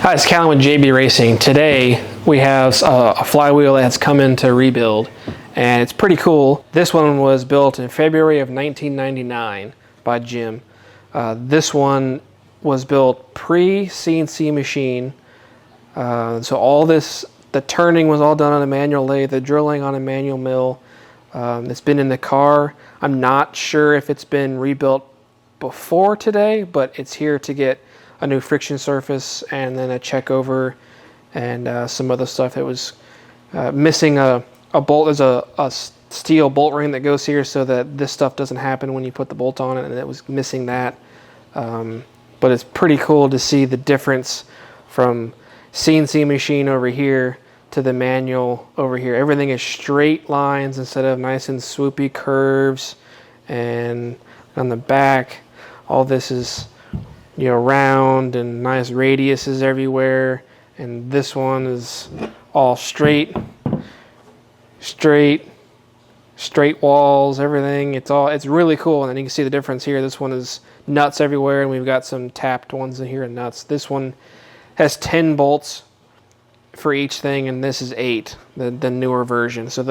Hi, it's Callan with JB Racing. Today we have a flywheel that's come into rebuild, and it's pretty cool. This one was built in February of 1999 by Jim. This one was built pre-CNC machine. So all this, the turning was all done on a manual lathe, the drilling on a manual mill. It's been in the car. I'm not sure if it's been rebuilt before today, but it's here to get a new friction surface and then a check over and some other stuff that was missing a bolt. There's a steel bolt ring that goes here so that this stuff doesn't happen when you put the bolt on it, and it was missing that. But it's pretty cool to see the difference from CNC machine over here to the manual over here. Everything is straight lines instead of nice and swoopy curves. And on the back, all this is, you know, round and nice radiuses everywhere. And this one is all straight walls, everything. It's really cool. And then you can see the difference here. This one is nuts everywhere, and we've got some tapped ones in here and nuts. This one has 10 bolts for each thing, and this is 8, the newer version. So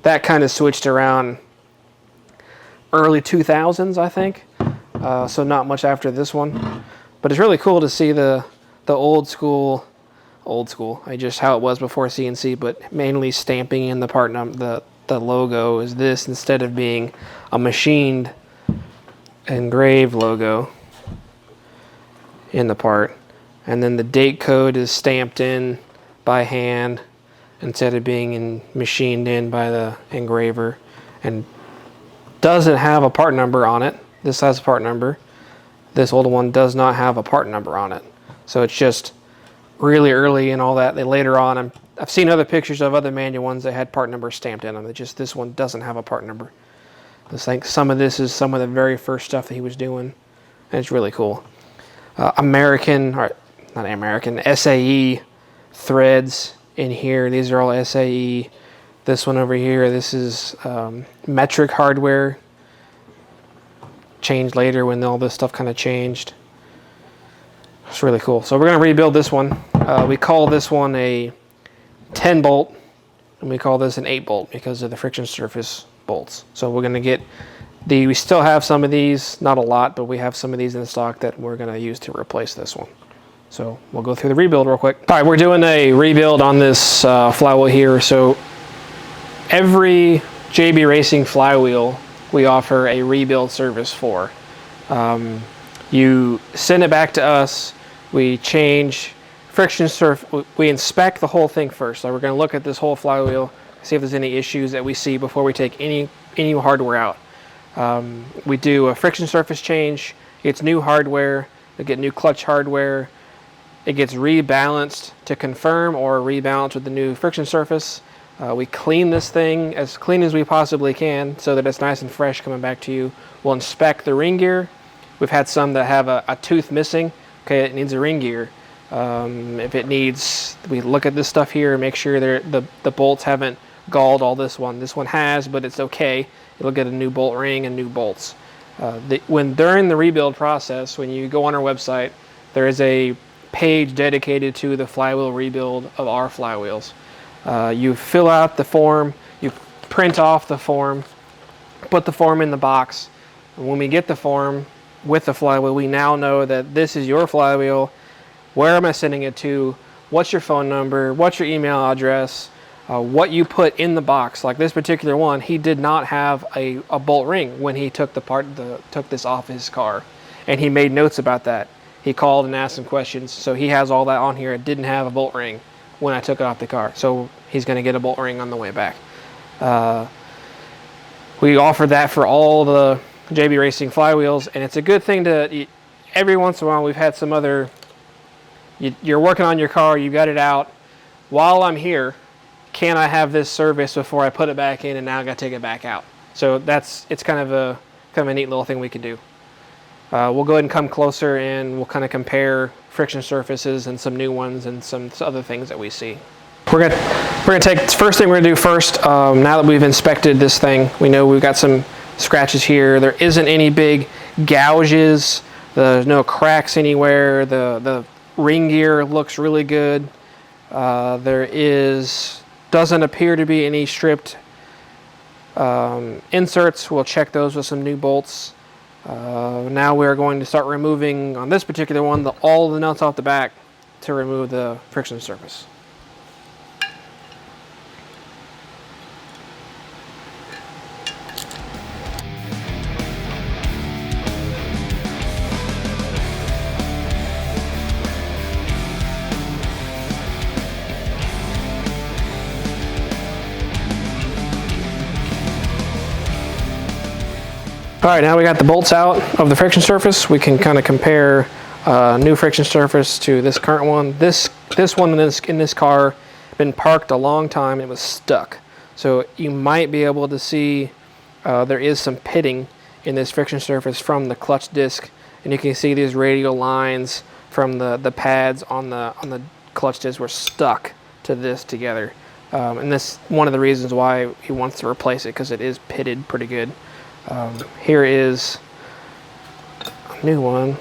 that kind of switched around early 2000s, I think. So not much after this one, but it's really cool to see the old school, just how it was before CNC, but mainly stamping in the part number. The logo is this instead of being a machined engraved logo in the part, and then the date code is stamped in by hand instead of being machined in by the engraver, and doesn't have a part number on it. This has a part number. This old one does not have a part number on it. So it's just really early and all that. They later on, I've seen other pictures of other manual ones that had part numbers stamped in them. This one doesn't have a part number. I think some of this is some of the very first stuff that he was doing, and it's really cool. SAE threads in here. These are all SAE. This one over here, this is metric hardware. Changed later when all this stuff kind of changed. It's really cool. So we're going to rebuild this one. We call this one a 10 bolt, and we call this an 8 bolt because of the friction surface bolts. So we're going to get we still have some of these, not a lot, but we have some of these in stock that we're going to use to replace this one. So we'll go through the rebuild real quick. All right, we're doing a rebuild on this flywheel here. So every JB Racing flywheel we offer a rebuild service for. You send it back to us, we change friction surface, we inspect the whole thing first. So we're going to look at this whole flywheel, see if there's any issues that we see before we take any hardware out. We do a friction surface change, it's new hardware, we get new clutch hardware, it gets rebalanced to confirm or rebalance with the new friction surface. We clean this thing as clean as we possibly can so that it's nice and fresh coming back to you. We'll inspect the ring gear. We've had some that have a tooth missing. Okay, it needs a ring gear. If it needs, we look at this stuff here and make sure the bolts haven't galled all this one. This one has, but it's okay. It'll get a new bolt ring and new bolts. During the rebuild process, when you go on our website, there is a page dedicated to the flywheel rebuild of our flywheels. You fill out the form, you print off the form, put the form in the box. And when we get the form with the flywheel, we now know that this is your flywheel. Where am I sending it to? What's your phone number? What's your email address? What you put in the box. Like this particular one, he did not have a bolt ring when he took this off his car, and he made notes about that. He called and asked some questions, so he has all that on here. It didn't have a bolt ring when I took it off the car, so he's going to get a bolt ring on the way back. We offer that for all the JB Racing flywheels, and it's a good thing to, every once in a while we've had some other, you're working on your car, you got it out, while I'm here, can I have this service before I put it back in, and now I got to take it back out? So it's kind of a neat little thing we can do. We'll go ahead and come closer and we'll kind of compare friction surfaces and some new ones and some other things that we see. We're gonna take, first thing we're gonna do first, now that we've inspected this thing, we know we've got some scratches here. There isn't any big gouges. There's no cracks anywhere. The ring gear looks really good. Doesn't appear to be any stripped inserts. We'll check those with some new bolts. Now we're going to start removing, on this particular one, all the nuts off the back to remove the friction surface. All right, now we got the bolts out of the friction surface. We can kind of compare new friction surface to this current one. This one in this car been parked a long time. It was stuck. So you might be able to see there is some pitting in this friction surface from the clutch disc, and you can see these radial lines from the pads on the clutch disc were stuck to this together. And this one of the reasons why he wants to replace it, because it is pitted pretty good. Here is a new one,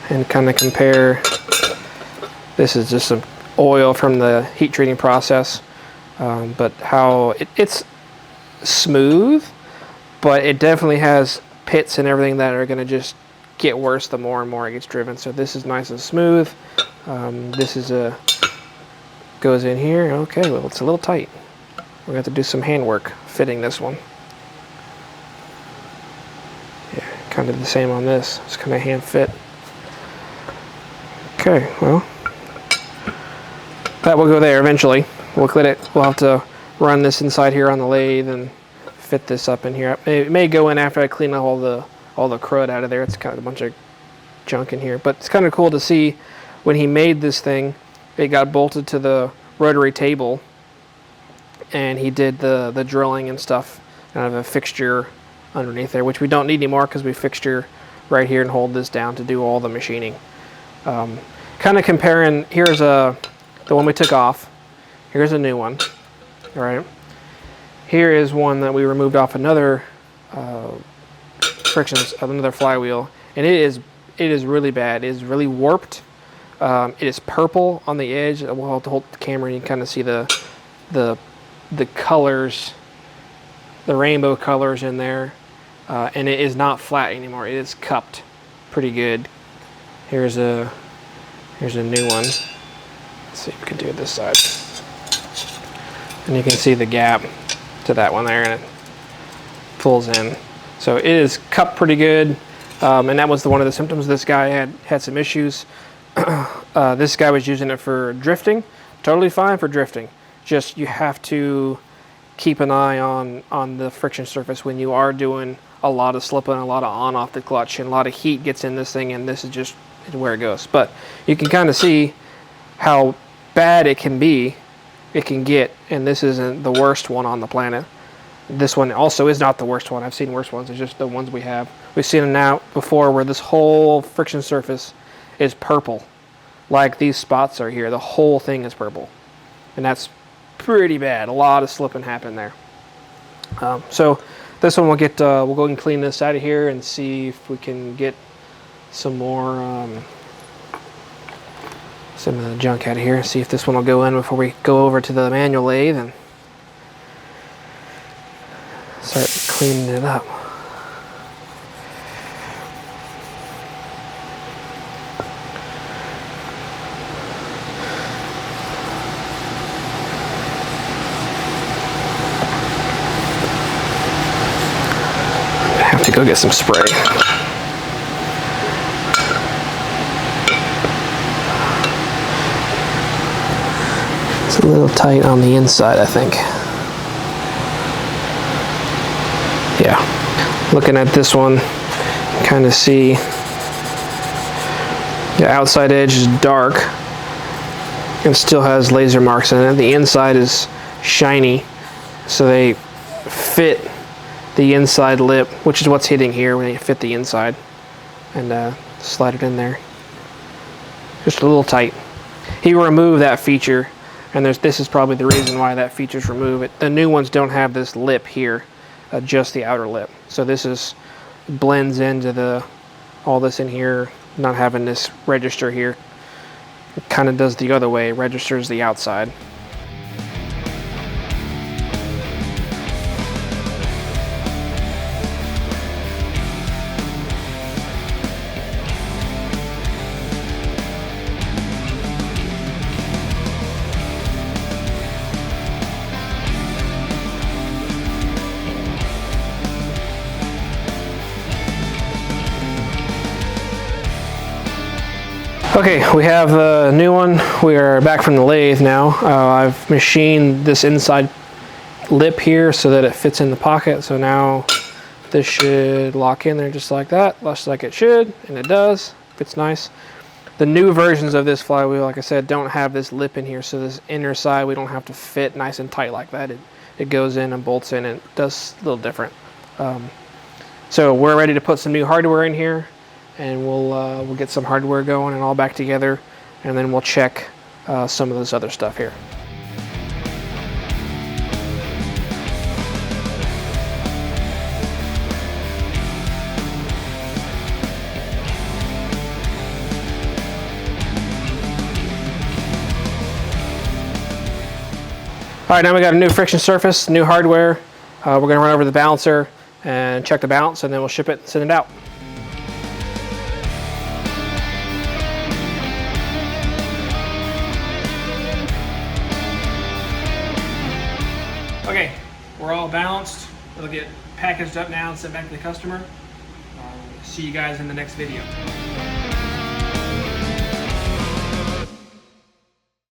and kind of compare. This is just some oil from the heat treating process, but how it's smooth, but it definitely has pits and everything that are going to just get worse the more and more it gets driven. So this is nice and smooth. This is goes in here. Okay, well, it's a little tight. We're going to have to do some handwork fitting this one. Yeah, kind of the same on this. It's kind of hand fit. Okay, well, that will go there eventually. We'll have to run this inside here on the lathe and fit this up in here. It may go in after I clean all the crud out of there. It's kind of a bunch of junk in here, but it's kind of cool to see when he made this thing. It got bolted to the rotary table, and he did the drilling and stuff out of a fixture underneath there, which we don't need anymore because we fixture right here and hold this down to do all the machining. Kind of comparing, here's the one we took off. Here's a new one. All right. Here is one that we removed off another another flywheel, and it is really bad. It is really warped. It is purple on the edge. We'll have to hold the camera and you can kind of see the colors, the rainbow colors in there, and it is not flat anymore. It is cupped pretty good. Here's a new one. Let's see if we can do it this side, and you can see the gap to that one there, and it pulls in. So it is cupped pretty good, and that was one of the symptoms. This guy had some issues. This guy was using it for drifting, totally fine for drifting. Just you have to keep an eye on the friction surface when you are doing a lot of slipping, a lot of on-off the clutch, and a lot of heat gets in this thing, and this is just where it goes. But you can kind of see how bad it can get, and this isn't the worst one on the planet. This one also is not the worst one. I've seen worse ones. It's just the ones we have. We've seen them now before where this whole friction surface is purple, like these spots are here. The whole thing is purple, and that's pretty bad. A lot of slipping happened there. So this one we'll go and clean this out of here and see if we can get some more some of the junk out of here. See if this one will go in before we go over to the manual lathe and start cleaning it up. Go get some spray. It's a little tight on the inside, I think. Yeah. Looking at this one, kind of see the outside edge is dark and still has laser marks in it. The inside is shiny, so they fit the inside lip, which is what's hitting here when you fit the inside, and slide it in there. Just a little tight. He removed that feature, and this is probably the reason why that feature's removed. The new ones don't have this lip here, just the outer lip. So this blends into the all this in here, not having this register here. It kind of does the other way, it registers the outside. Okay, we have a new one. We are back from the lathe now. I've machined this inside lip here so that it fits in the pocket. So now this should lock in there just like that, just like it should, and it does. Fits nice. The new versions of this flywheel, like I said, don't have this lip in here, so this inner side we don't have to fit nice and tight like that. It goes in and bolts in, and it does a little different. So we're ready to put some new hardware in here, and we'll get some hardware going and all back together, and then we'll check some of this other stuff here. All right, now we got a new friction surface, new hardware. We're gonna run over the balancer and check the balance, and then we'll ship it and send it out. Okay, we're all balanced. It'll get packaged up now and sent back to the customer. See you guys in the next video.